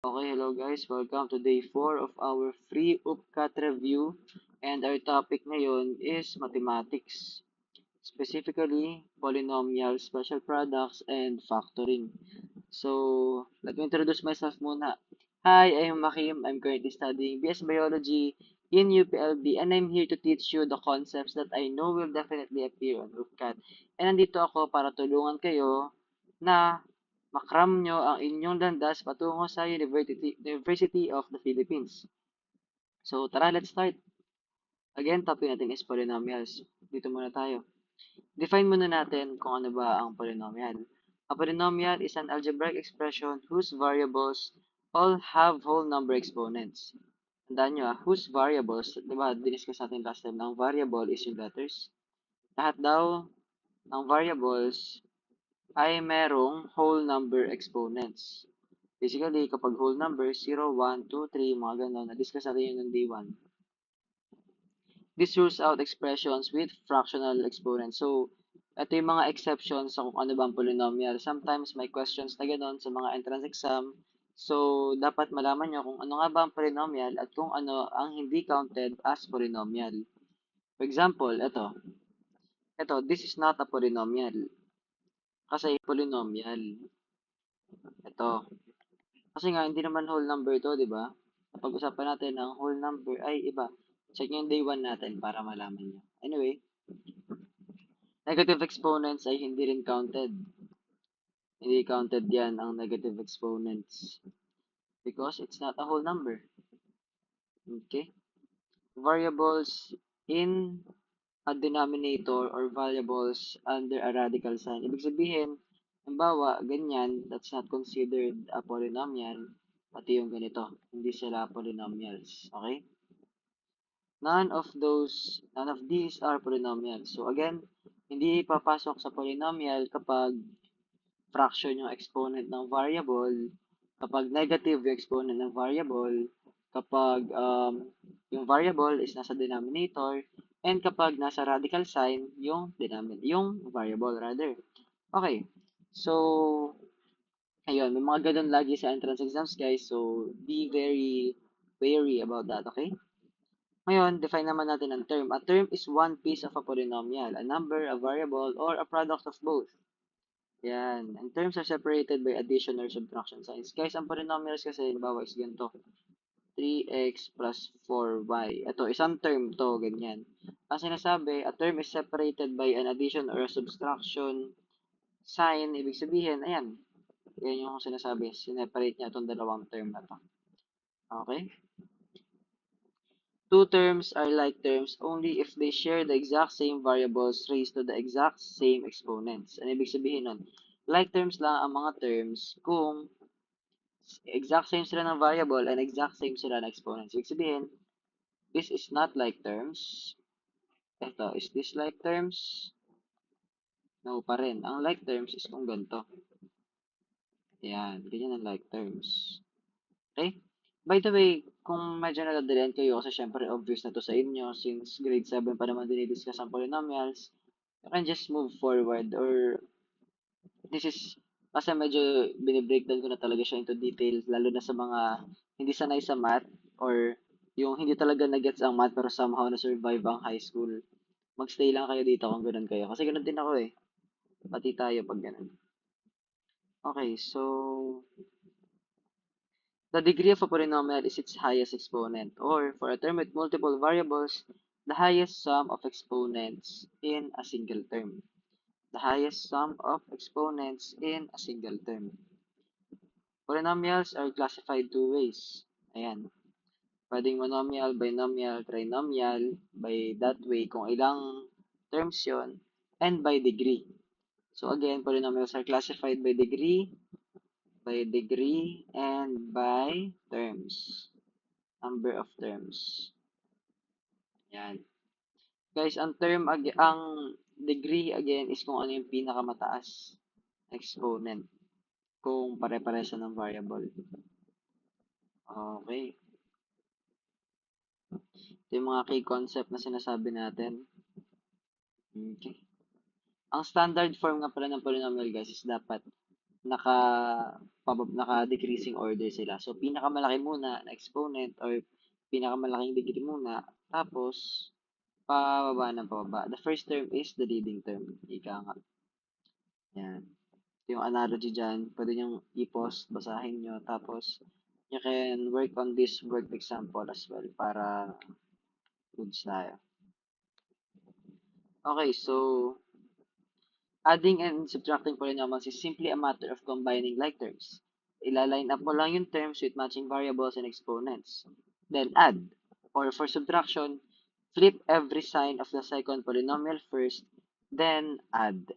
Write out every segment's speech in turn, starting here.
Okay, hello guys. Welcome to day 4 of our free UPCAT review. And our topic ngayon is mathematics. Specifically, polynomials, special products, and factoring. So, let me introduce myself muna. Hi, I'm Makim. I'm currently studying BS Biology in UPLB and I'm here to teach you the concepts that I know will definitely appear on UPCAT. And nandito ako para tulungan kayo na makram nyo ang inyong landas patungo sa University of the Philippines. So, tara, let's start. Again, topic natin is polynomials. Dito muna tayo. Define muna natin kung ano ba ang polynomial. A polynomial is an algebraic expression whose variables all have whole number exponents. Tandaan nyo whose variables, di ba, diniscuss natin last time, ang variable is yung letters. Lahat daw ng variables ay merong whole number exponents. Basically, kapag whole number, 0, 1, 2, 3, mga ganon, na-discuss natin yun ng day 1. This rules out expressions with fractional exponents. So, ito yung mga exceptions sa kung ano ba ang polynomial. Sometimes may questions na ganon sa mga entrance exam. So, dapat malaman nyo kung ano nga ba ang polynomial at kung ano ang hindi counted as polynomial. For example, ito. Ito, this is not a polynomial. Kasi polynomial. Ito. Kasi nga, hindi naman whole number to, di ba? Napag-usapan natin ang whole number ay iba. Check nyo yung day 1 natin para malaman nyo. Anyway, negative exponents ay hindi rin counted. Hindi counted yan ang negative exponents. Because it's not a whole number. Okay? Variables in a denominator or variables under a radical sign. Ibig sabihin, halimbawa, ganyan, that's not considered a polynomial. Pati yung ganito, hindi sila polynomials. Okay? None of these are polynomials. So again, hindi papasok sa polynomial kapag fraction yung exponent ng variable, kapag negative yung exponent ng variable, kapag yung variable is nasa denominator, and kapag nasa radical sign yung variable rather. Okay. So, ayun, may mga ganun lagi sa entrance exams guys, so be very wary about that, okay? Ngayon, define naman natin ang term. A term is one piece of a polynomial, a number, a variable, or a product of both. Yan. And terms are separated by addition or subtraction signs. Guys, ang polynomials kasi, halimbawa is ganito. 3x plus 4y. Ito, isang term to, ganyan. Ang sinasabi, a term is separated by an addition or a subtraction sign. Ibig sabihin, ayan. Yan yung sinasabi. Sineparate niya itong dalawang term na to. Okay? Two terms are like terms only if they share the exact same variables raised to the exact same exponents. Ano ibig sabihin nun? Like terms lang ang mga terms kung exact same sila ng variable and exact same sila ng exponents. Ibig sabihin, this is not like terms. Ito, is this like terms? No pa rin. Ang like terms is kung ganito. Yan, ganyan ang like terms. Okay? By the way, kung medyo nadadalian kayo, kasi syempre obvious na to sa inyo, since grade 7 pa naman dinidiscuss ang polynomials, you can just move forward or this is, kasi medyo binibreakdown ko na talaga siya into details, lalo na sa mga hindi sanay sa math or yung hindi talaga na-gets ang math pero somehow na-survive ang high school. Magstay lang kayo dito kung ganun kayo. Kasi ganun din ako eh. Pati tayo pag ganun. Okay, so the degree of a polynomial is its highest exponent, or for a term with multiple variables, the highest sum of exponents in a single term. The highest sum of exponents in a single term. Polynomials are classified two ways. Ayan. Pwedeng monomial, binomial, trinomial, by that way kung ilang terms yon, and by degree. So again, polynomials are classified by degree, and by terms. Number of terms. Yan. Guys, ang degree again is kung ano yung pinakamataas exponent kung pare-pare siya ng variable. Okay. Ito yung mga key concept na sinasabi natin. Okay. Ang standard form nga pala ng polynomial guys is dapat naka naka-decreasing order sila. So, pinakamalaki muna na exponent or pinakamalaking degree muna, tapos pababa ng pababa. The first term is the leading term. Ika nga. Yan. Yung analogy dyan, pwede nyo i-post, basahin nyo, tapos you can work on this work example as well para goods tayo. Okay, so adding and subtracting polynomials is simply a matter of combining like terms. Ila-line up mo lang yung terms with matching variables and exponents. Then add. Or for subtraction, flip every sign of the second polynomial first, then add.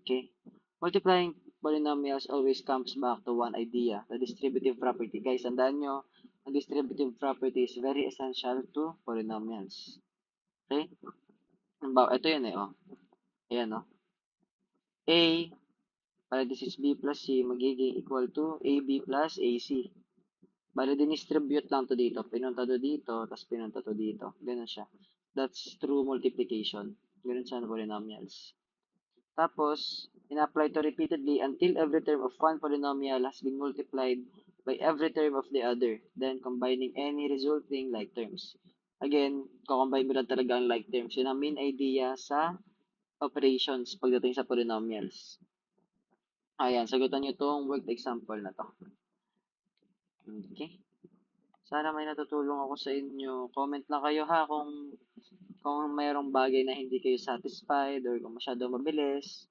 Okay. Multiplying polynomials always comes back to one idea, the distributive property. Guys, tandaan nyo, ang distributive property is very essential to polynomials. Okay? Ito yun oh. Ayan oh. A parenthesis B plus C magiging equal to AB plus AC. Bali, dinistribute lang to dito. Pinunta to dito, tapos pinunta to dito. Ganun siya. That's true multiplication. Ganun siya ng polynomials. Tapos, in-apply to repeatedly until every term of one polynomial has been multiplied by every term of the other, then combining any resulting like terms. Again, kukombine mo lang talaga ang like terms. Yun ang main idea sa operations pagdating sa polynomials. Ayan, sagutan nyo itong worked example na to. Okay. Sana may natutulong ako sa inyo. Comment lang kayo ha kung mayroong bagay na hindi kayo satisfied or kung masyado mabilis.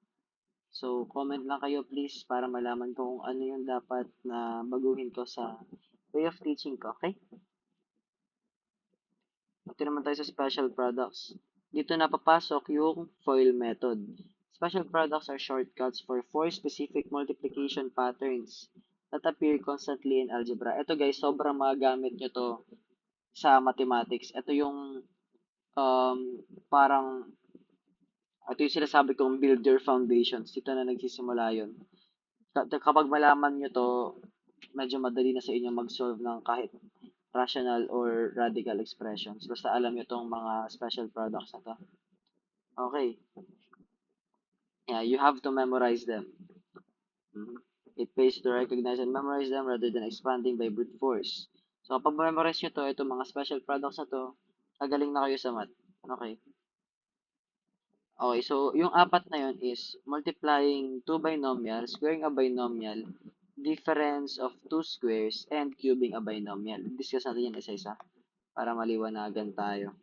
So, comment lang kayo please para malaman ko kung ano yung dapat na baguhin ko sa way of teaching ko, okay? Ito naman tayo sa special products. Dito na papasok yung FOIL method. Special products are shortcuts for four specific multiplication patterns that appear constantly in algebra. Ito guys, sobrang magagamit nyo to sa mathematics. Ito yung um, parang ito yung sinasabi kong build your foundations. Dito na nagsisimula yun. Kapag malaman nyo to, medyo madali na sa inyo mag-solve ng kahit rational or radical expressions. Basta alam nyo tong mga special products na to. Okay. Yeah, you have to memorize them. It pays to recognize and memorize them rather than expanding by brute force. So, kapag memorize nyo to, itong mga special products na to, kagaling na kayo sa math. Okay. Okay, so yung apat na yun is multiplying two binomials, squaring a binomial, difference of two squares, and cubing a binomial. Discuss natin yan isa-isa para maliwanagan tayo.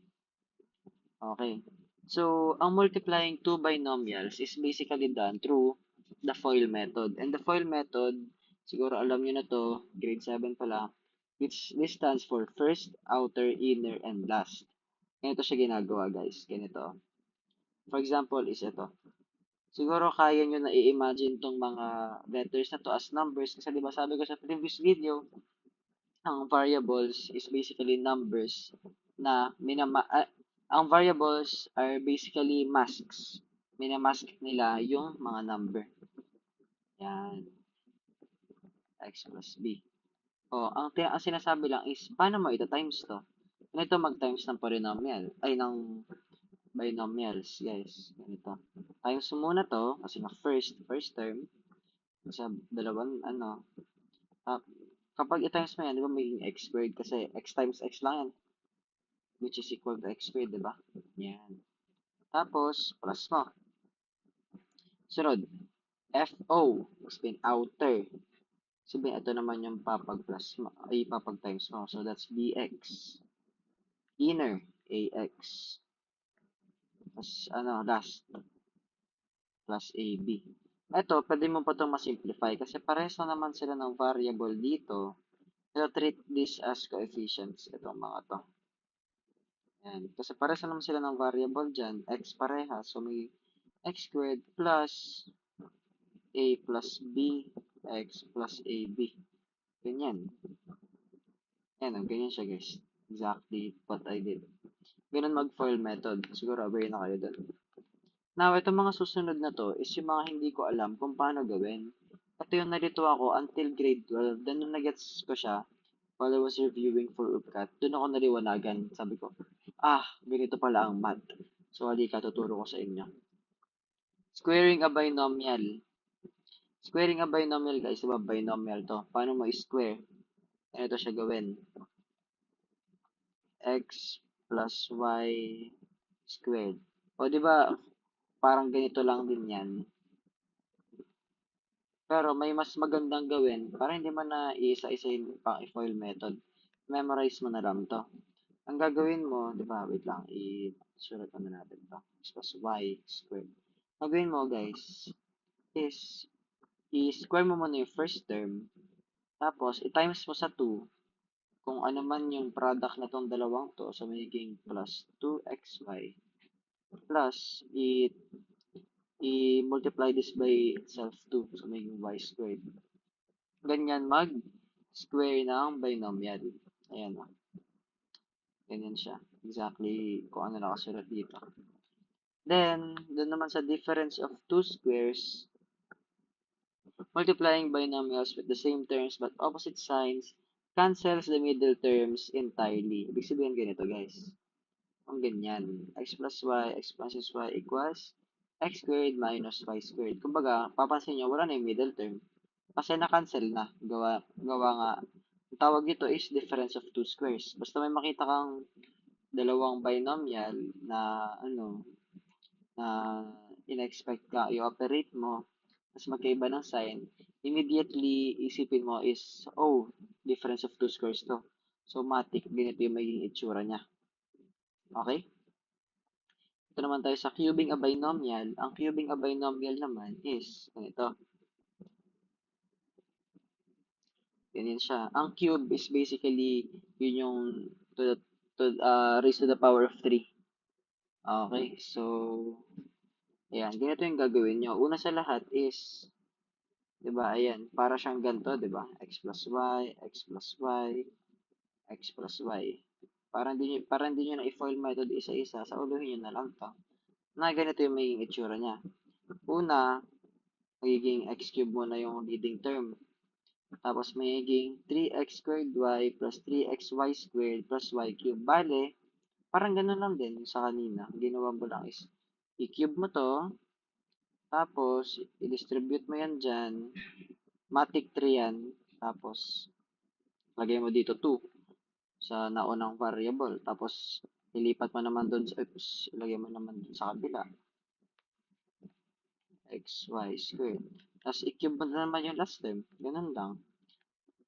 Okay. So, ang multiplying two binomials is basically done through the FOIL method. And the FOIL method, siguro alam nyo na to, grade 7 pala, which this stands for first, outer, inner, and last. Ganito siya ginagawa, guys. Ganito. For example, is ito. Siguro kaya nyo na i-imagine tong mga letters na to as numbers. Kasi diba sabi ko sa previous video, ang variables is basically numbers na ang variables are basically masks. Minamask nila yung mga number. Yan. X plus B. Ang sinasabi lang is, paano mo ito times to? Ganito mag-times ng polynomial. Ay, ng binomials, guys. Ganito. Times mo muna to, kasi na first term, sa dalawang, kapag i-times mo yan, di ba magiging x squared kasi x times x lang yan, which is equal to x squared, di ba? Yan. Tapos, plus mo. Sunod, FO, spin outer. Sabihin, ito naman yung papag-plus mo, ay papag-times mo. So, that's BX. Inner, AX. Tapos, last, plus AB. Ito, pwede mo pa itong masimplify kasi parehas na naman sila ng variable dito. So, treat this as coefficients, itong mga to. Yan. Kasi parehas na naman sila ng variable dyan. X parehas. So, may x squared plus a plus b x plus ab. Ganyan. Yan, ganyan siya guys. Exactly what I did. Ganun mag-FOIL method. Siguro aware na kayo doon. Now, itong mga susunod na to is yung mga hindi ko alam kung paano gawin. Ito yung nalito ako until grade 12. Then, nung nagets ko siya, while I was reviewing for UPCAT, doon ako naliwanagan. Sabi ko, ganito pala ang math. So, halika, tuturo ko sa inyo. Squaring a binomial. Squaring a binomial, guys, diba binomial to? Paano mo i-square? Ganito siya gawin. X plus Y squared. O, di ba, parang ganito lang din yan. Pero may mas magandang gawin para hindi mo na iisa-isahin pang i-foil method. Memorize mo na lang to. Ang gagawin mo, di ba, wait lang, i-sulat na natin to. X plus Y squared. Ang gagawin mo, guys, is i-square mo muna yung first term, tapos i-times mo sa 2 kung ano man yung product na tong dalawang to, so magiging plus 2xy plus i-multiply this by itself 2, so magiging y squared. Ganyan mag-square ng binomial. Ayan o. Ganyan siya. Exactly kung ano nakasulat dito. Then, doon naman sa difference of two squares, multiplying binomials with the same terms but opposite signs cancels the middle terms entirely. Ibig sabihin ganito, guys. Ang ganyan. X plus y, x plus y equals x squared minus y squared. Kumbaga, papansin nyo, wala na yung middle term. Kasi na-cancel na. Gawa nga. Ang tawag dito is difference of two squares. Basta may makita kang dalawang binomial na na in-expect ka i-operate mo, mas magkaiba ng sign, immediately isipin mo is, oh, difference of two squares to. So, matik, ganito yung magiging itsura niya. Okay? Ito naman tayo sa cubing a binomial. Ang cubing a binomial naman is, ganito. Ganyan siya. Ang cube is basically, yun yung raised to the power of 3. Okay, so, ayan, ganito yung gagawin nyo. Una sa lahat is, di ba, ayan, para siyang ganito, di ba? X plus Y, X plus Y, X plus Y. Para hindi nyo na i-foil method isa-isa, sa uluhin nyo na lang to. Na ganito yung magiging itsura niya. Una, magiging x cube muna yung leading term. Tapos magiging 3x squared y plus 3xy squared plus y cube. Bale, parang ganun lang din sa kanina. Ginawa mo lang is, i-cube mo to, tapos, i-distribute mo yan dyan, matic 3 yan, tapos, lagay mo dito 2 sa naunang variable. Tapos, ilipat mo naman doon sa, ilagay mo naman doon sa kabila, xy squared. Tapos, i-cube mo na naman yung last term. Ganun lang.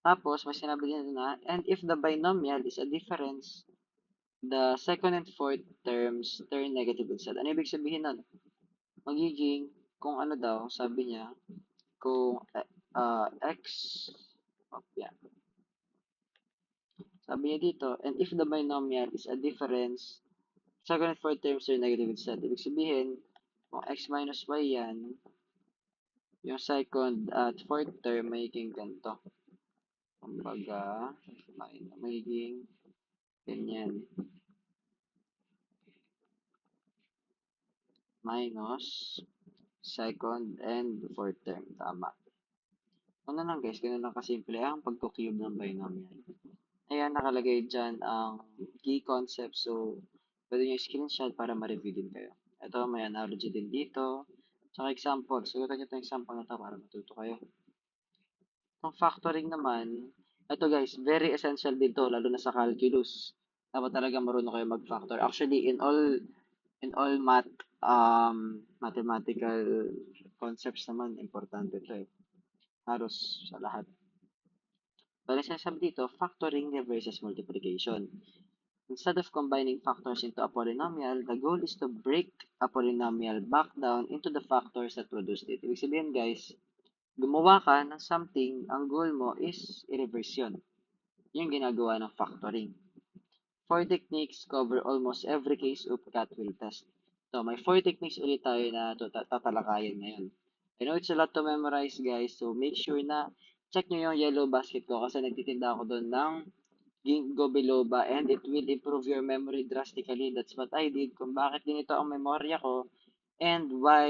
Tapos, may sinabi din na, and if the binomial is a difference, the second and fourth terms turn negative instead. Ano ibig sabihin nun? Magiging, kung ano daw, sabi niya, kung x, yeah. Sabi niya dito, and if the binomial is a difference, second and fourth terms are negative instead. Ibig sabihin, kung x minus y yan, yung second at fourth term magiging ganito. Kumbaga, magiging ganyan. Minus second and fourth term. Tama. Ano lang guys, ganun lang kasimple ang pagko-cube ng binomial. Ayan, nakalagay dyan ang key concept. So, pwede nyo screenshot para ma-review din kayo. Ito, may analogy din dito. Tsaka example. Sugutan nyo itong example na ito para matuto kayo. Itong factoring naman, ito guys, very essential din to, lalo na sa calculus. Dapat talaga marunong kayo mag-factor. Actually, in all mathematical concepts naman, importante ito eh. Halos sa lahat. Pero sinasabi dito, factoring reverses multiplication. Instead of combining factors into a polynomial, the goal is to break a polynomial back down into the factors that produced it. Ibig sabihin guys, gumawa ka ng something, ang goal mo is i-reverse yun. Yung ginagawa ng factoring. 4 techniques cover almost every case of Cat-Will test. So, may 4 techniques ulit tayo na tatalakayin ngayon. I know it's a lot to memorize, guys. So, make sure na check nyo yung yellow basket ko kasi nagtitinda ako doon ng ginkgo biloba and it will improve your memory drastically. That's what I did. Kung bakit ganito ang memorya ko and why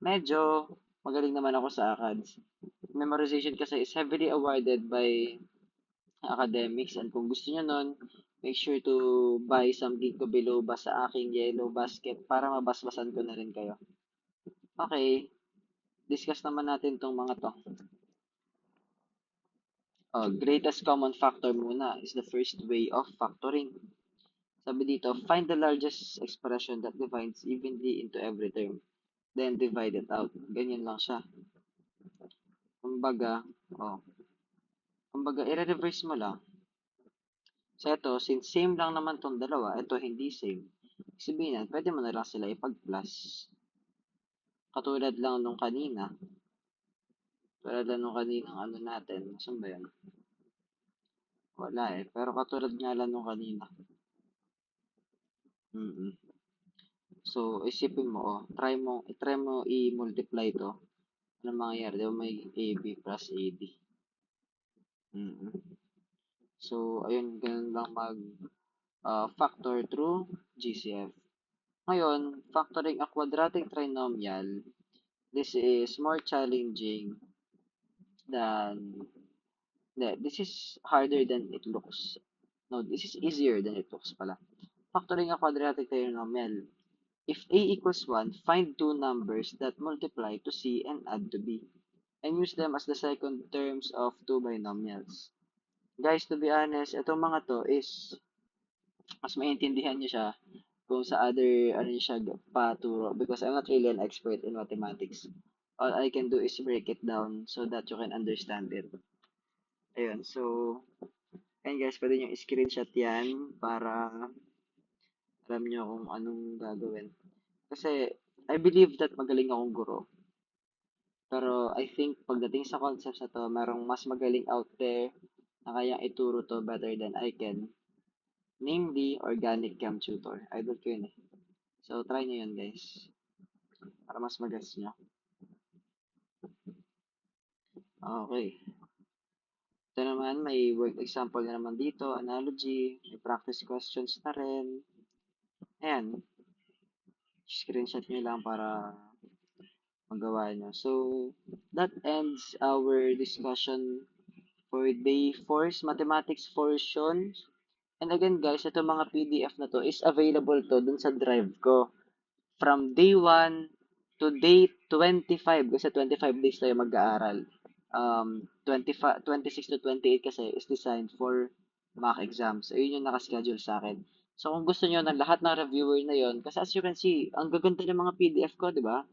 medyo magaling naman ako sa ACADS. Memorization kasi is heavily awarded by academics and kung gusto nyo nun, make sure to buy some ginkgo biloba sa aking yellow basket para mabasbasan ko na rin kayo. Okay, discuss naman natin tong mga to. Greatest common factor muna is the first way of factoring. Sabi dito, find the largest expression that divides evenly into every term. Then divide it out. Ganyan lang siya. Kumbaga, oh, kumbaga, i-reverse mo lang. So, ito, since same lang naman tong dalawa, ito hindi same. Sabihin yan, pwede mo na lang sila ipag-plus. Katulad lang nung kanina. Katulad lang nung kanina, ano natin. Saan ba yan? Wala eh. Pero katulad nga lang nung kanina. Mm-mm. So, isipin mo, try mo i-multiply to. Ano mangyayari? Di ba may AB plus AD? Mm-mm. So, ayun, ganun lang mag factor through GCF. Ngayon, factoring a quadratic trinomial, this is more challenging than, this is harder than it looks. No, this is easier than it looks pala. Factoring a quadratic trinomial. If a equals 1, find two numbers that multiply to c and add to b, and use them as the second terms of two binomials. Guys, to be honest, itong mga to is mas maintindihan nyo siya kung sa other ano niyo siya paturo because I'm not really an expert in mathematics. All I can do is break it down so that you can understand it. Ayun, so, and guys, pwede nyo screenshot yan para alam nyo kung anong gagawin. Kasi, I believe that magaling akong guro. Pero, I think, pagdating sa concepts na to, merong mas magaling out there na kayang ituro to better than I can. Namely, Organic Chem Tutor. Idol ko yun eh. So, try nyo yun, guys. Para mas mag-gets nyo. Okay. Ito naman, may work example na naman dito, analogy, may practice questions na rin. Ayan, screenshot nyo lang para magawa nyo. So, that ends our discussion for day 4's mathematics portion. And again guys, ito mga PDF na to is available to dun sa drive ko. From day 1 to day 25, kasi 25 days tayo mag-aaral. 25, 26 to 28 kasi is designed for mock exams. So, yun yung nakaschedule sa akin. So, kung gusto niyo ng lahat ng reviewer na yon, kasi as you can see, ang gaganda ng mga PDF ko, di ba?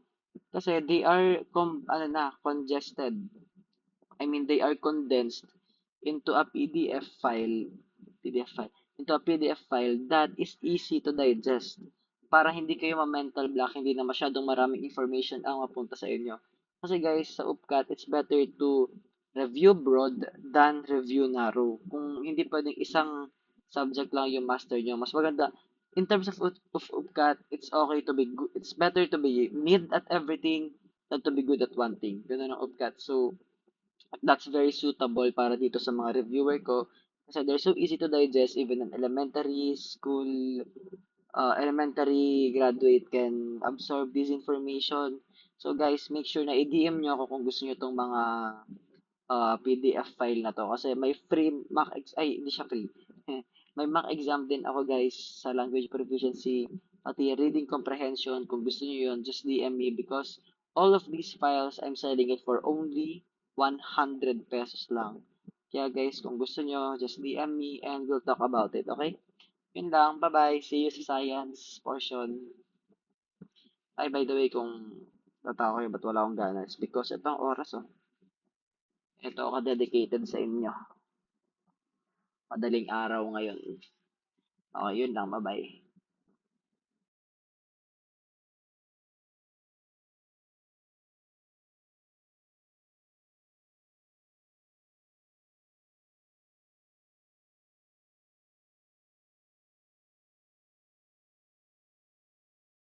Kasi they are, congested. I mean, they are condensed into a into a PDF file that is easy to digest para hindi kayo ma-mental block, hindi na masyadong maraming information ang mapunta sa inyo. Kasi guys, sa UPCAT, it's better to review broad than review narrow. Kung hindi pwedeng isang subject lang yung master nyo, mas maganda. In terms of UPCAT, it's okay to be good. It's better to be mid at everything than to be good at one thing. Ganun ang UPCAT. So, that's very suitable para dito sa mga reviewer ko kasi they're so easy to digest even an elementary graduate can absorb this information. So guys, make sure na i-DM nyo ako kung gusto nyo itong mga PDF file na to kasi may free hindi siya free. May mock exam din ako guys sa language proficiency pati reading comprehension. Kung gusto niyo yun, just DM me because all of these files I'm selling it for only 100 pesos lang. Kaya guys, kung gusto niyo, just DM me and we'll talk about it, okay? Yun lang, bye-bye. See you sa science portion. Ay, by the way, kung tatawa kayo, ba't wala akong gana? It's because ito ang oras, oh. Ito ako dedicated sa inyo. Madaling araw ngayon. Okay, yun lang. Bye-bye.